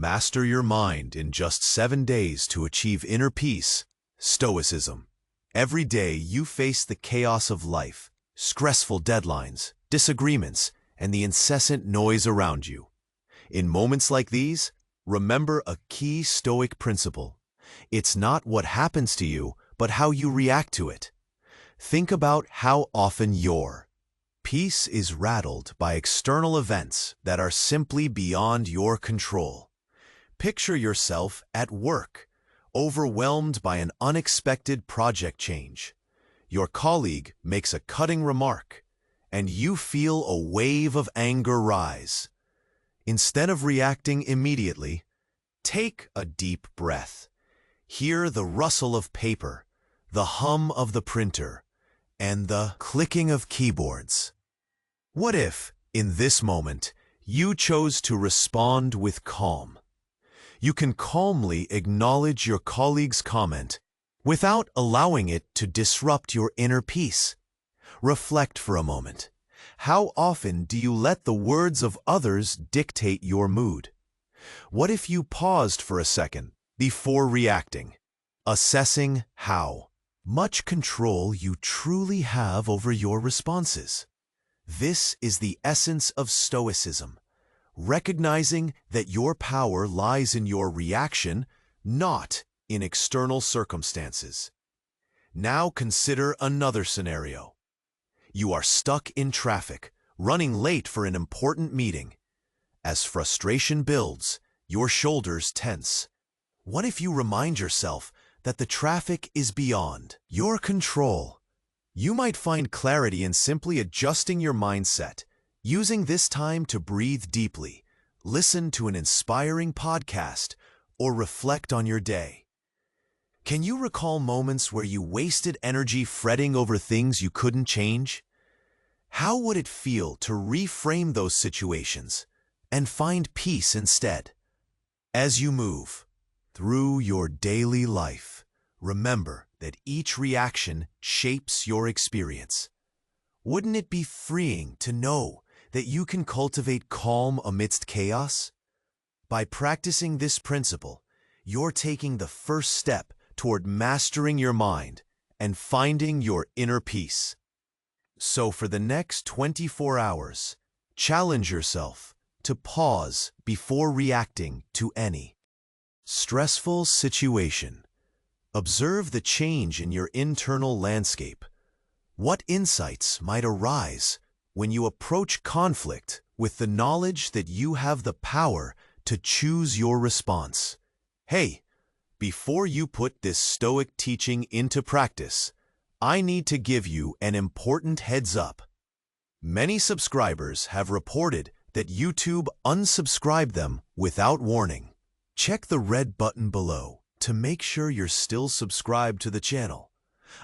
Master your mind in just 7 days to achieve inner peace. Stoicism. Every day you face the chaos of life, stressful deadlines, disagreements, and the incessant noise around you. In moments like these, remember a key Stoic principle. It's not what happens to you, but how you react to it. Think about how often your peace is rattled by external events that are simply beyond your control. Picture yourself at work, overwhelmed by an unexpected project change. Your colleague makes a cutting remark, and you feel a wave of anger rise. Instead of reacting immediately, take a deep breath. Hear the rustle of paper, the hum of the printer, and the clicking of keyboards. What if, in this moment, you chose to respond with calm? You can calmly acknowledge your colleague's comment without allowing it to disrupt your inner peace. Reflect for a moment. How often do you let the words of others dictate your mood? What if you paused for a second before reacting, assessing how much control you truly have over your responses? This is the essence of Stoicism, recognizing that your power lies in your reaction, not in external circumstances. Now consider another scenario. You are stuck in traffic, running late for an important meeting. As frustration builds, your shoulders tense. What if you remind yourself that the traffic is beyond your control? You might find clarity in simply adjusting your mindset, using this time to breathe deeply, listen to an inspiring podcast, or reflect on your day. Can you recall moments where you wasted energy fretting over things you couldn't change? How would it feel to reframe those situations and find peace instead? As you move through your daily life, remember that each reaction shapes your experience. Wouldn't it be freeing to know that you can cultivate calm amidst chaos? By practicing this principle, you're taking the first step toward mastering your mind and finding your inner peace. So for the next 24 hours, challenge yourself to pause before reacting to any stressful situation. Observe the change in your internal landscape. What insights might arise when you approach conflict with the knowledge that you have the power to choose your response? Hey, before you put this Stoic teaching into practice, I need to give you an important heads up. Many subscribers have reported that YouTube unsubscribed them without warning. Check the red button below to make sure you're still subscribed to the channel.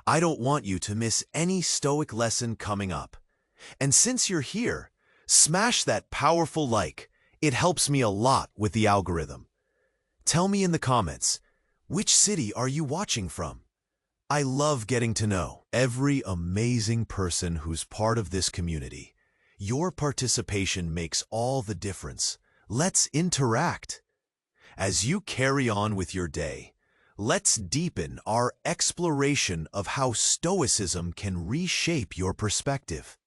I don't want you to miss any Stoic lesson coming up. And since you're here, smash that powerful like. It helps me a lot with the algorithm. Tell me in the comments, which city are you watching from? I love getting to know every amazing person who's part of this community. Your participation makes all the difference. Let's interact. As you carry on with your day, let's deepen our exploration of how Stoicism can reshape your perspective.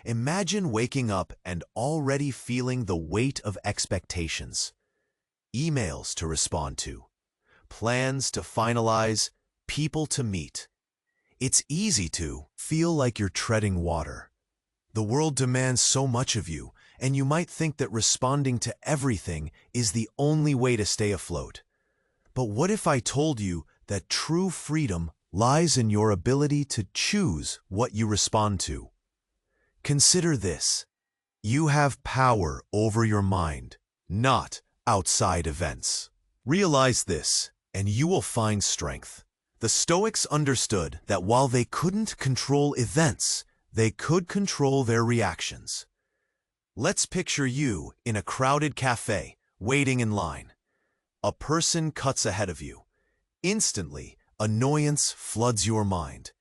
Imagine waking up and already feeling the weight of expectations, emails to respond to, plans to finalize, people to meet. It's easy to feel like you're treading water. The world demands so much of you, and you might think that responding to everything is the only way to stay afloat. But what if I told you that true freedom lies in your ability to choose what you respond to? Consider this. You have power over your mind, not outside events. Realize this, and you will find strength. The Stoics understood that while they couldn't control events, they could control their reactions. Let's picture you in a crowded cafe, waiting in line. A person cuts ahead of you. Instantly, annoyance floods your mind.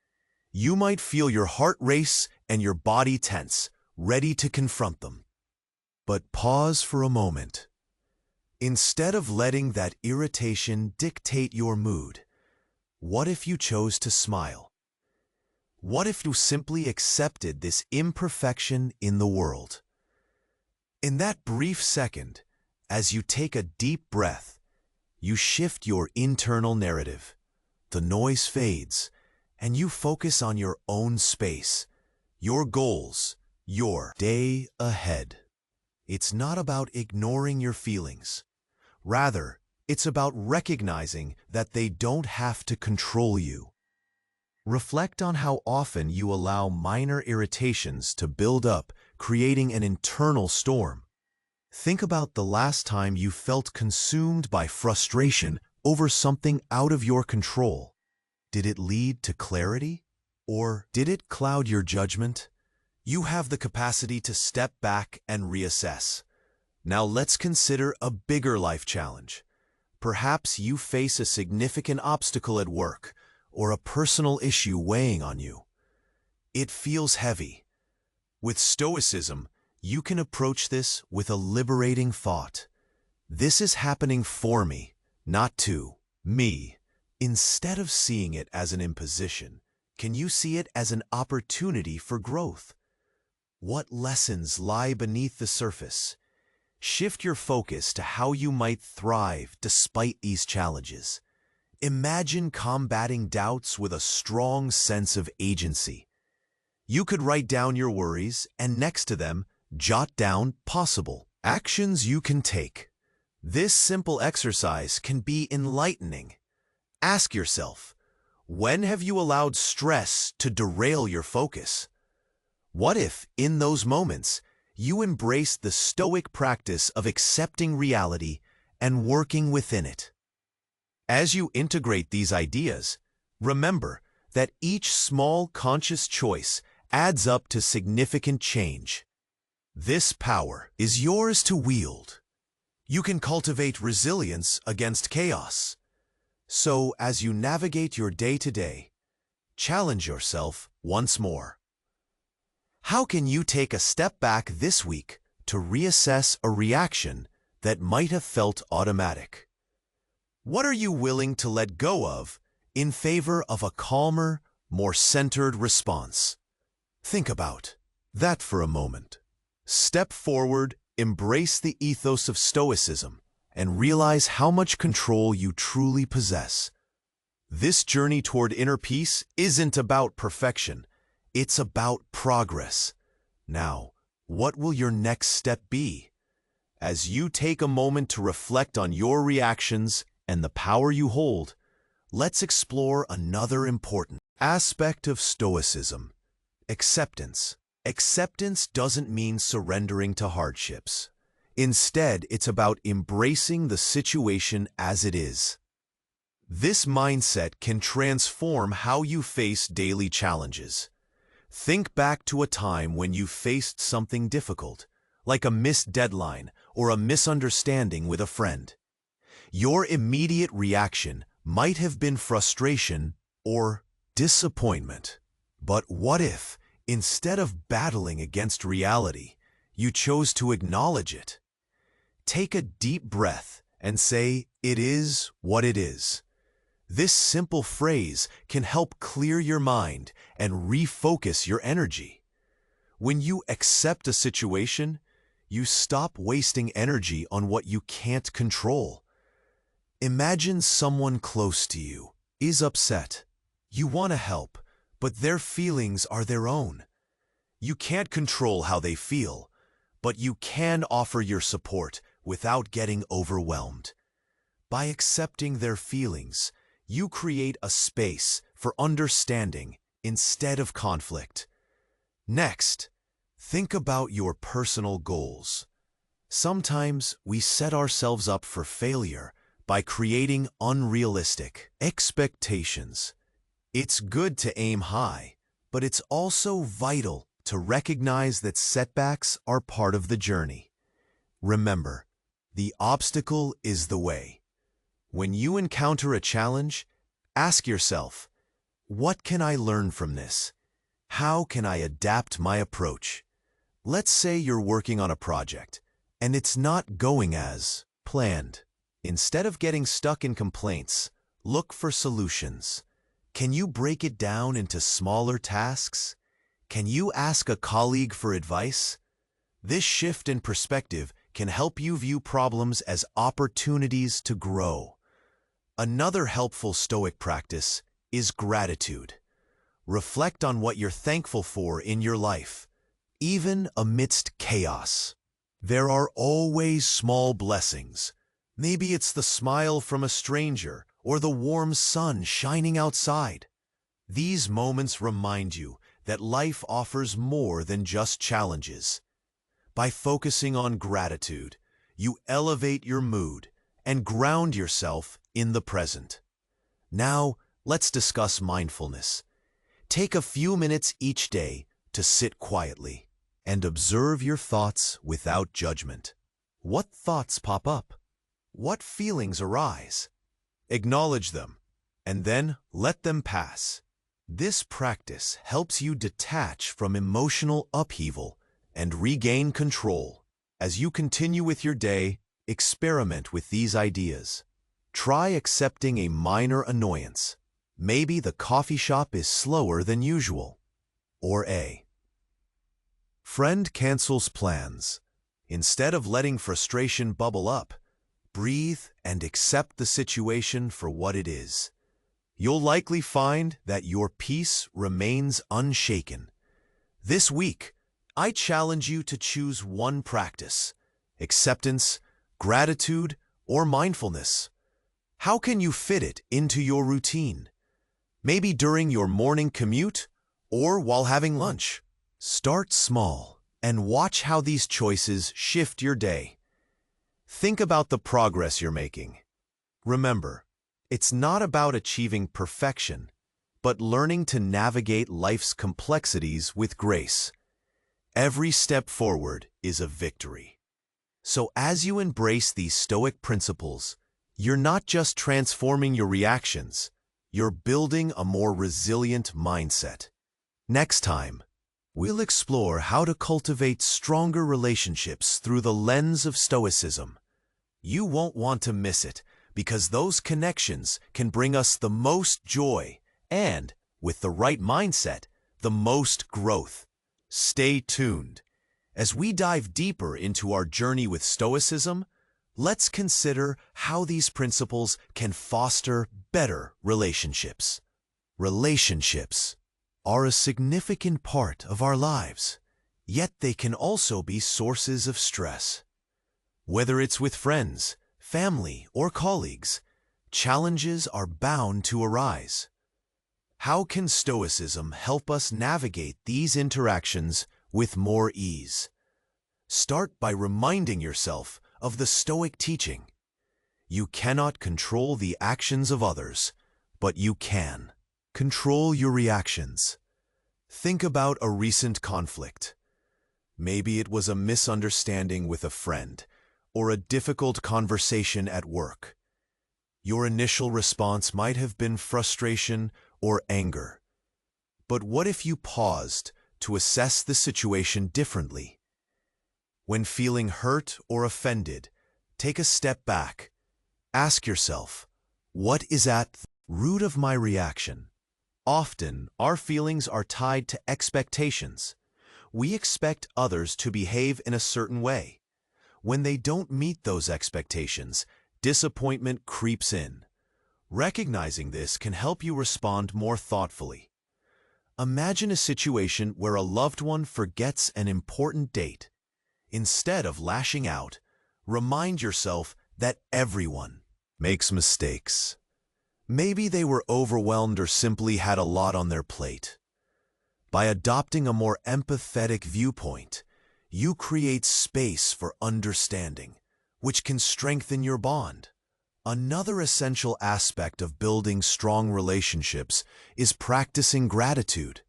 You might feel your heart race and your body tense, ready to confront them. But pause for a moment. Instead of letting that irritation dictate your mood, what if you chose to smile? What if you simply accepted this imperfection in the world? In that brief second, as you take a deep breath, you shift your internal narrative. The noise fades, and you focus on your own space, your goals, your day ahead. It's not about ignoring your feelings. Rather, it's about recognizing that they don't have to control you. Reflect on how often you allow minor irritations to build up, creating an internal storm. Think about the last time you felt consumed by frustration over something out of your control. Did it lead to clarity? Or did it cloud your judgment? You have the capacity to step back and reassess. Now let's consider a bigger life challenge. Perhaps you face a significant obstacle at work or a personal issue weighing on you. It feels heavy. With Stoicism, you can approach this with a liberating thought. This is happening for me, not to me. Instead of seeing it as an imposition, can you see it as an opportunity for growth? What lessons lie beneath the surface? Shift your focus to how you might thrive despite these challenges. Imagine combating doubts with a strong sense of agency. You could write down your worries and next to them, jot down possible actions you can take. This simple exercise can be enlightening. Ask yourself, when have you allowed stress to derail your focus? What if, in those moments, you embrace the Stoic practice of accepting reality and working within it? As you integrate these ideas, remember that each small conscious choice adds up to significant change. This power is yours to wield. You can cultivate resilience against chaos. So, as you navigate your day-to-day, challenge yourself once more. How can you take a step back this week to reassess a reaction that might have felt automatic? What are you willing to let go of in favor of a calmer, more centered response? Think about that for a moment. Step forward, embrace the ethos of Stoicism, and realize how much control you truly possess. This journey toward inner peace isn't about perfection. It's about progress. Now, what will your next step be? As you take a moment to reflect on your reactions and the power you hold, let's explore another important aspect of Stoicism: acceptance. Acceptance doesn't mean surrendering to hardships. Instead, it's about embracing the situation as it is. This mindset can transform how you face daily challenges. Think back to a time when you faced something difficult, like a missed deadline or a misunderstanding with a friend. Your immediate reaction might have been frustration or disappointment. But what if, instead of battling against reality, you chose to acknowledge it? Take a deep breath and say, "It is what it is." This simple phrase can help clear your mind and refocus your energy. When you accept a situation, you stop wasting energy on what you can't control. Imagine someone close to you is upset. You want to help, but their feelings are their own. You can't control how they feel, but you can offer your support without getting overwhelmed. By accepting their feelings, you create a space for understanding instead of conflict. Next, think about your personal goals. Sometimes we set ourselves up for failure by creating unrealistic expectations. It's good to aim high, but it's also vital to recognize that setbacks are part of the journey. Remember, the obstacle is the way. When you encounter a challenge, ask yourself, what can I learn from this? How can I adapt my approach? Let's say you're working on a project, and it's not going as planned. Instead of getting stuck in complaints, look for solutions. Can you break it down into smaller tasks? Can you ask a colleague for advice? This shift in perspective can help you view problems as opportunities to grow. Another helpful Stoic practice is gratitude. Reflect on what you're thankful for in your life, even amidst chaos. There are always small blessings. Maybe it's the smile from a stranger or the warm sun shining outside. These moments remind you that life offers more than just challenges. By focusing on gratitude, you elevate your mood and ground yourself in the present. Now, let's discuss mindfulness. Take a few minutes each day to sit quietly and observe your thoughts without judgment. What thoughts pop up? What feelings arise? Acknowledge them, and then let them pass. This practice helps you detach from emotional upheaval and regain control. As you continue with your day, experiment with these ideas. Try accepting a minor annoyance. Maybe the coffee shop is slower than usual. Or a friend cancels plans. Instead of letting frustration bubble up, breathe and accept the situation for what it is. You'll likely find that your peace remains unshaken. This week, I challenge you to choose one practice: acceptance, gratitude, or mindfulness. How can you fit it into your routine? Maybe during your morning commute or while having lunch. Start small and watch how these choices shift your day. Think about the progress you're making. Remember, it's not about achieving perfection, but learning to navigate life's complexities with grace. Every step forward is a victory. So as you embrace these Stoic principles, you're not just transforming your reactions, you're building a more resilient mindset. Next time, we'll explore how to cultivate stronger relationships through the lens of Stoicism. You won't want to miss it, because those connections can bring us the most joy and, with the right mindset, the most growth. Stay tuned. As we dive deeper into our journey with Stoicism, let's consider how these principles can foster better relationships. Relationships are a significant part of our lives, yet they can also be sources of stress. Whether it's with friends, family, or colleagues, challenges are bound to arise. How can Stoicism help us navigate these interactions with more ease? Start by reminding yourself of the Stoic teaching. You cannot control the actions of others, but you can control your reactions. Think about a recent conflict. Maybe it was a misunderstanding with a friend or a difficult conversation at work. Your initial response might have been frustration or anger. But what if you paused to assess the situation differently? When feeling hurt or offended, take a step back. Ask yourself, what is at the root of my reaction? Often, our feelings are tied to expectations. We expect others to behave in a certain way. When they don't meet those expectations, disappointment creeps in. Recognizing this can help you respond more thoughtfully. Imagine a situation where a loved one forgets an important date. Instead of lashing out, remind yourself that everyone makes mistakes. Maybe they were overwhelmed or simply had a lot on their plate. By adopting a more empathetic viewpoint, you create space for understanding, which can strengthen your bond. Another essential aspect of building strong relationships is practicing gratitude.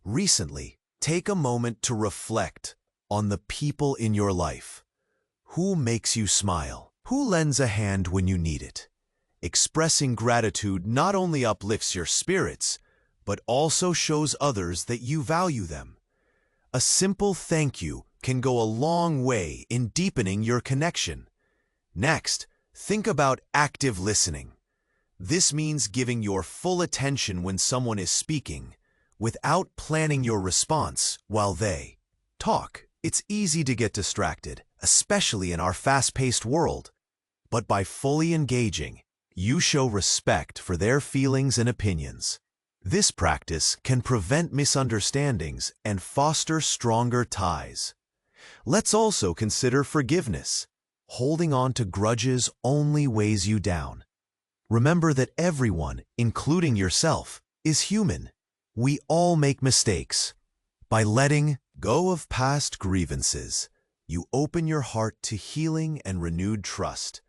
Recently, take a moment to reflect on the people in your life. Who makes you smile? Who lends a hand when you need it? Expressing gratitude not only uplifts your spirits, but also shows others that you value them. A simple thank you can go a long way in deepening your connection. Next, think about active listening. This means giving your full attention when someone is speaking, without planning your response while they talk. It's easy to get distracted, especially in our fast-paced world. But by fully engaging, you show respect for their feelings and opinions. This practice can prevent misunderstandings and foster stronger ties. Let's also consider forgiveness. Holding on to grudges only weighs you down. Remember that everyone, including yourself, is human. We all make mistakes. By letting go of past grievances, you open your heart to healing and renewed trust.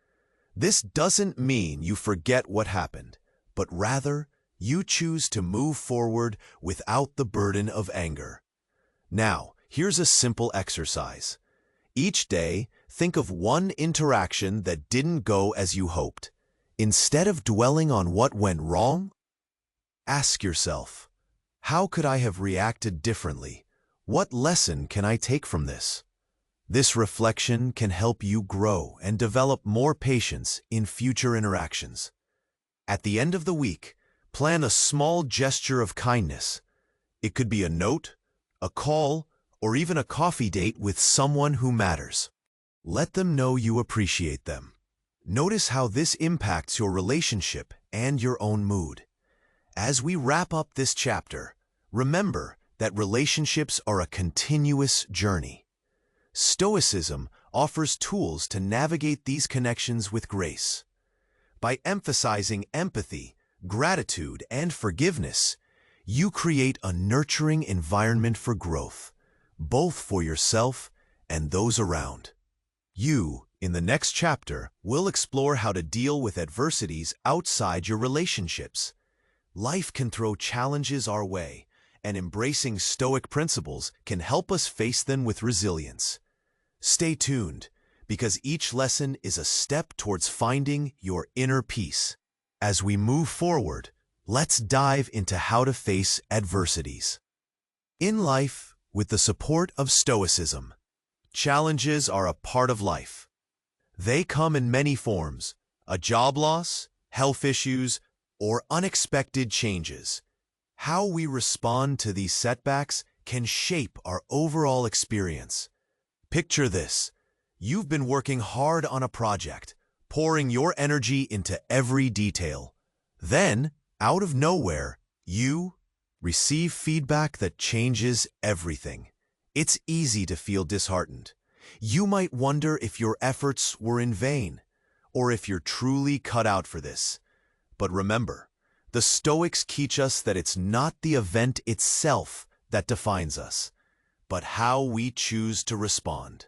This doesn't mean you forget what happened, but rather you choose to move forward without the burden of anger. Now, here's a simple exercise. Each day, think of one interaction that didn't go as you hoped. Instead of dwelling on what went wrong, ask yourself, how could I have reacted differently? What lesson can I take from this? This reflection can help you grow and develop more patience in future interactions. At the end of the week, plan a small gesture of kindness. It could be a note, a call, or even a coffee date with someone who matters. Let them know you appreciate them. Notice how this impacts your relationship and your own mood. As we wrap up this chapter, remember that relationships are a continuous journey. Stoicism offers tools to navigate these connections with grace. By emphasizing empathy, gratitude, and forgiveness, you create a nurturing environment for growth, both for yourself and those around. You, in the next chapter, will explore how to deal with adversities outside your relationships. Life can throw challenges our way, and embracing Stoic principles can help us face them with resilience. Stay tuned, because each lesson is a step towards finding your inner peace. As we move forward, let's dive into how to face adversities. In life, with the support of Stoicism, challenges are a part of life. They come in many forms: a job loss, health issues, or unexpected changes. How we respond to these setbacks can shape our overall experience. Picture this. You've been working hard on a project, pouring your energy into every detail. Then, out of nowhere, you receive feedback that changes everything. It's easy to feel disheartened. You might wonder if your efforts were in vain, or if you're truly cut out for this. But remember, the Stoics teach us that it's not the event itself that defines us, but how we choose to respond.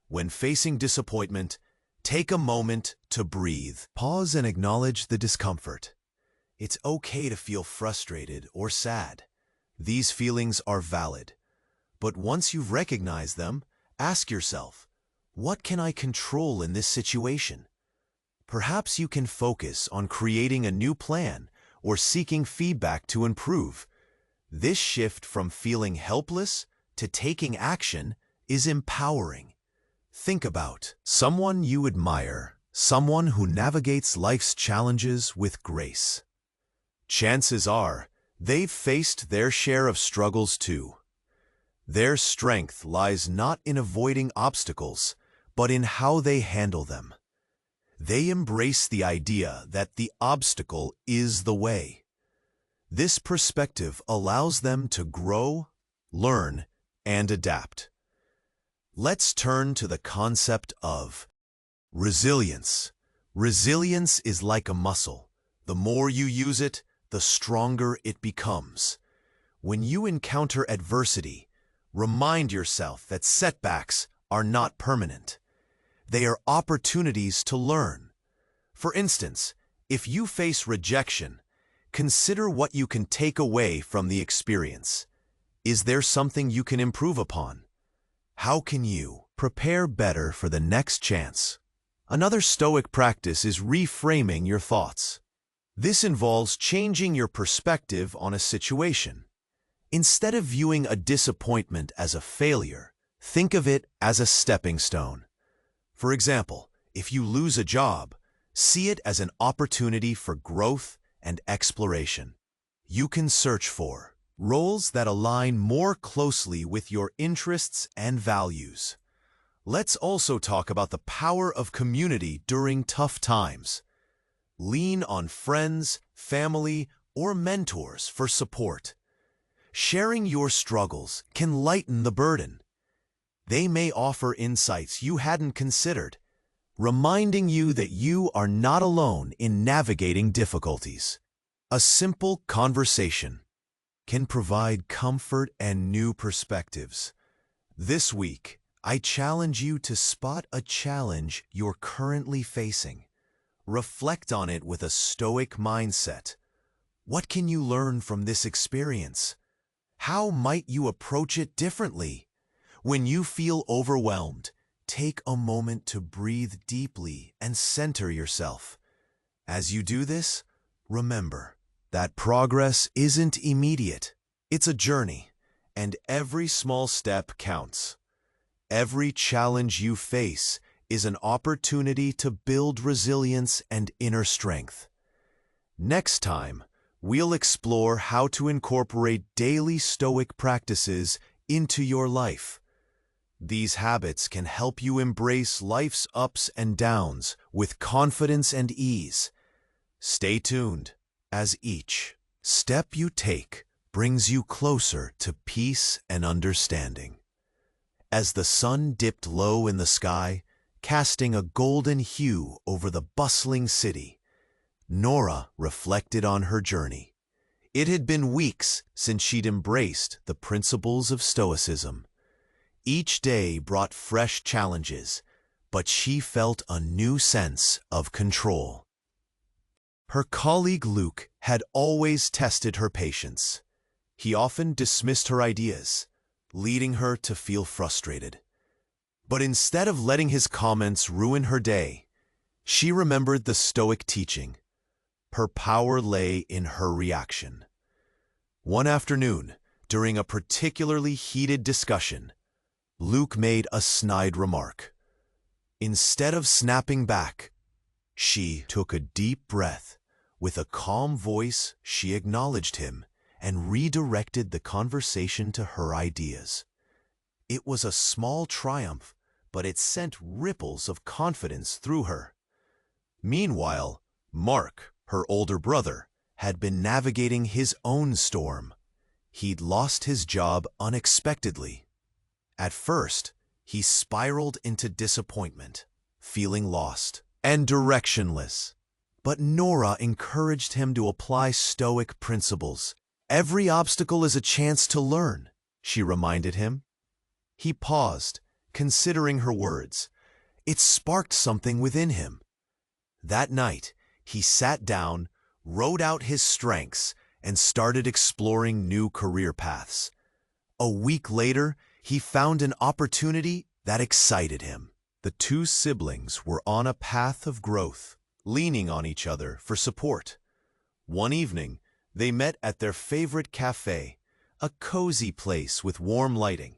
When facing disappointment, take a moment to breathe. Pause and acknowledge the discomfort. It's okay to feel frustrated or sad. These feelings are valid. But once you've recognized them, ask yourself, what can I control in this situation? Perhaps you can focus on creating a new plan or seeking feedback to improve. This shift from feeling helpless to taking action is empowering. Think about someone you admire, someone who navigates life's challenges with grace. Chances are they've faced their share of struggles too. Their strength lies not in avoiding obstacles, but in how they handle them. They embrace the idea that the obstacle is the way. This perspective allows them to grow, learn, and adapt. Let's turn to the concept of resilience. Resilience is like a muscle. The more you use it, the stronger it becomes. When you encounter adversity, remind yourself that setbacks are not permanent. They are opportunities to learn. For instance, if you face rejection, consider what you can take away from the experience. Is there something you can improve upon? How can you prepare better for the next chance? Another Stoic practice is reframing your thoughts. This involves changing your perspective on a situation. Instead of viewing a disappointment as a failure, think of it as a stepping stone. For example, If you lose a job, see it as an opportunity for growth and exploration. You can search for roles that align more closely with your interests and values. Let's also talk about the power of community during tough times. Lean on friends, family, or mentors for support. Sharing your struggles can lighten the burden. They may offer insights you hadn't considered, reminding you that you are not alone in navigating difficulties. A simple conversation can provide comfort and new perspectives. This week, I challenge you to spot a challenge you're currently facing. Reflect on it with a stoic mindset. What can you learn from this experience? How might you approach it differently? When you feel overwhelmed, take a moment to breathe deeply and center yourself. As you do this, remember that progress isn't immediate. It's a journey, and every small step counts. Every challenge you face is an opportunity to build resilience and inner strength. Next time, we'll explore how to incorporate daily Stoic practices into your life. These habits can help you embrace life's ups and downs with confidence and ease. Stay tuned, as each step you take brings you closer to peace and understanding. As the sun dipped low in the sky, casting a golden hue over the bustling city, Nora reflected on her journey. It had been weeks since she'd embraced the principles of Stoicism. Each day brought fresh challenges, but she felt a new sense of control. Her colleague Luke had always tested her patience. He often dismissed her ideas, leading her to feel frustrated. But instead of letting his comments ruin her day, she remembered the Stoic teaching. Her power lay in her reaction. One afternoon, during a particularly heated discussion, Luke made a snide remark. Instead of snapping back, she took a deep breath. With a calm voice, she acknowledged him and redirected the conversation to her ideas. It was a small triumph, but it sent ripples of confidence through her. Meanwhile, Mark, her older brother, had been navigating his own storm. He'd lost his job unexpectedly. At first, he spiraled into disappointment, feeling lost and directionless. But Nora encouraged him to apply Stoic principles. Every obstacle is a chance to learn, she reminded him. He paused, considering her words. It sparked something within him. That night, he sat down, wrote out his strengths, and started exploring new career paths. A week later, he found an opportunity that excited him. The two siblings were on a path of growth, leaning on each other for support. One evening, they met at their favorite cafe, a cozy place with warm lighting.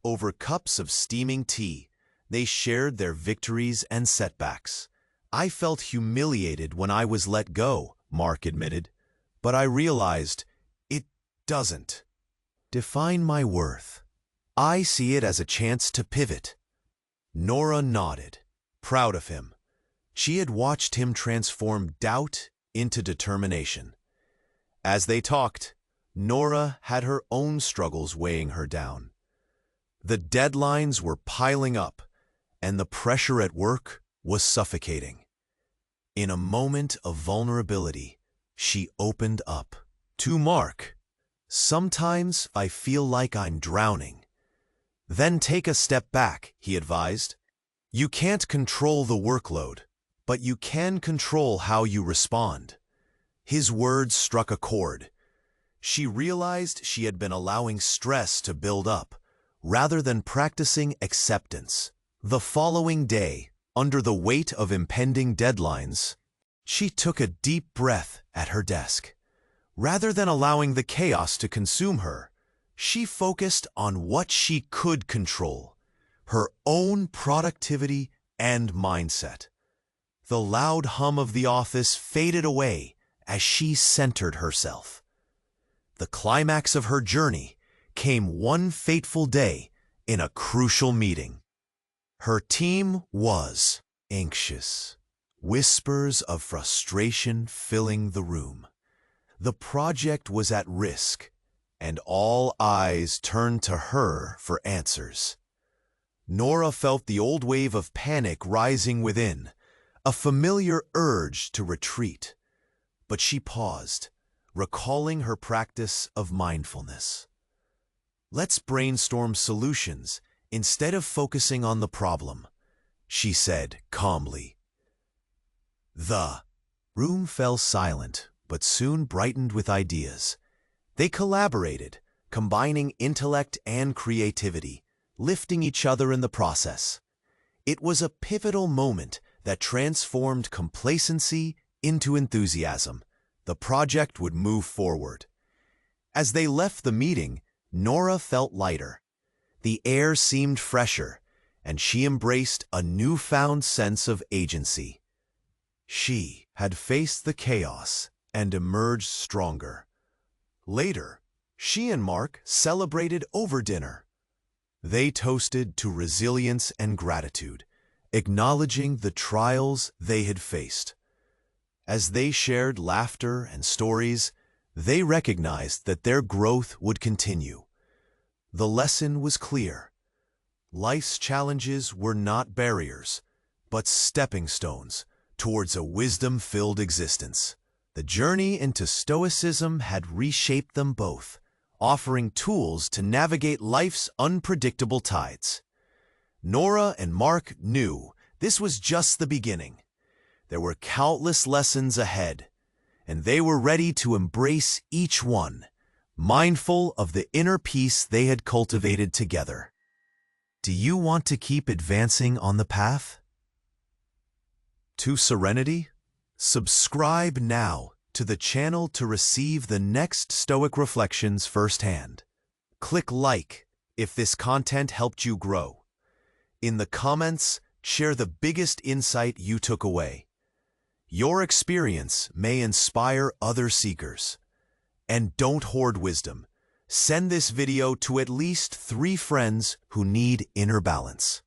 Over cups of steaming tea, they shared their victories and setbacks. I felt humiliated when I was let go, Mark admitted, but I realized it doesn't define my worth. I see it as a chance to pivot. Nora nodded, proud of him. She had watched him transform doubt into determination. As they talked, Nora had her own struggles weighing her down. The deadlines were piling up, and the pressure at work was suffocating. In a moment of vulnerability, she opened up. To Mark, sometimes I feel like I'm drowning. Then take a step back, he advised. You can't control the workload, but you can control how you respond. His words struck a chord. She realized she had been allowing stress to build up, rather than practicing acceptance. The following day, under the weight of impending deadlines, she took a deep breath at her desk. Rather than allowing the chaos to consume her, she focused on what she could control, her own productivity and mindset. The loud hum of the office faded away as she centered herself. The climax of her journey came one fateful day in a crucial meeting. Her team was anxious, whispers of frustration filling the room. The project was at risk, and all eyes turned to her for answers. Nora felt the old wave of panic rising within, a familiar urge to retreat. But she paused, recalling her practice of mindfulness. "Let's brainstorm solutions instead of focusing on the problem," she said calmly. The room fell silent, but soon brightened with ideas. They collaborated, combining intellect and creativity, lifting each other in the process. It was a pivotal moment that transformed complacency into enthusiasm. The project would move forward. As they left the meeting, Nora felt lighter. The air seemed fresher, and she embraced a newfound sense of agency. She had faced the chaos and emerged stronger. Later, she and Mark celebrated over dinner. They toasted to resilience and gratitude, acknowledging the trials they had faced. As they shared laughter and stories, they recognized that their growth would continue. The lesson was clear. Life's challenges were not barriers, but stepping stones towards a wisdom-filled existence. The journey into Stoicism had reshaped them both, offering tools to navigate life's unpredictable tides. Nora and Mark knew this was just the beginning. There were countless lessons ahead, and they were ready to embrace each one, mindful of the inner peace they had cultivated together. Do you want to keep advancing on the path to serenity? Subscribe now to the channel to receive the next Stoic reflections firsthand. Click like if this content helped you grow. In the comments, share the biggest insight you took away. Your experience may inspire other seekers. And don't hoard wisdom. Send this video to at least 3 friends who need inner balance.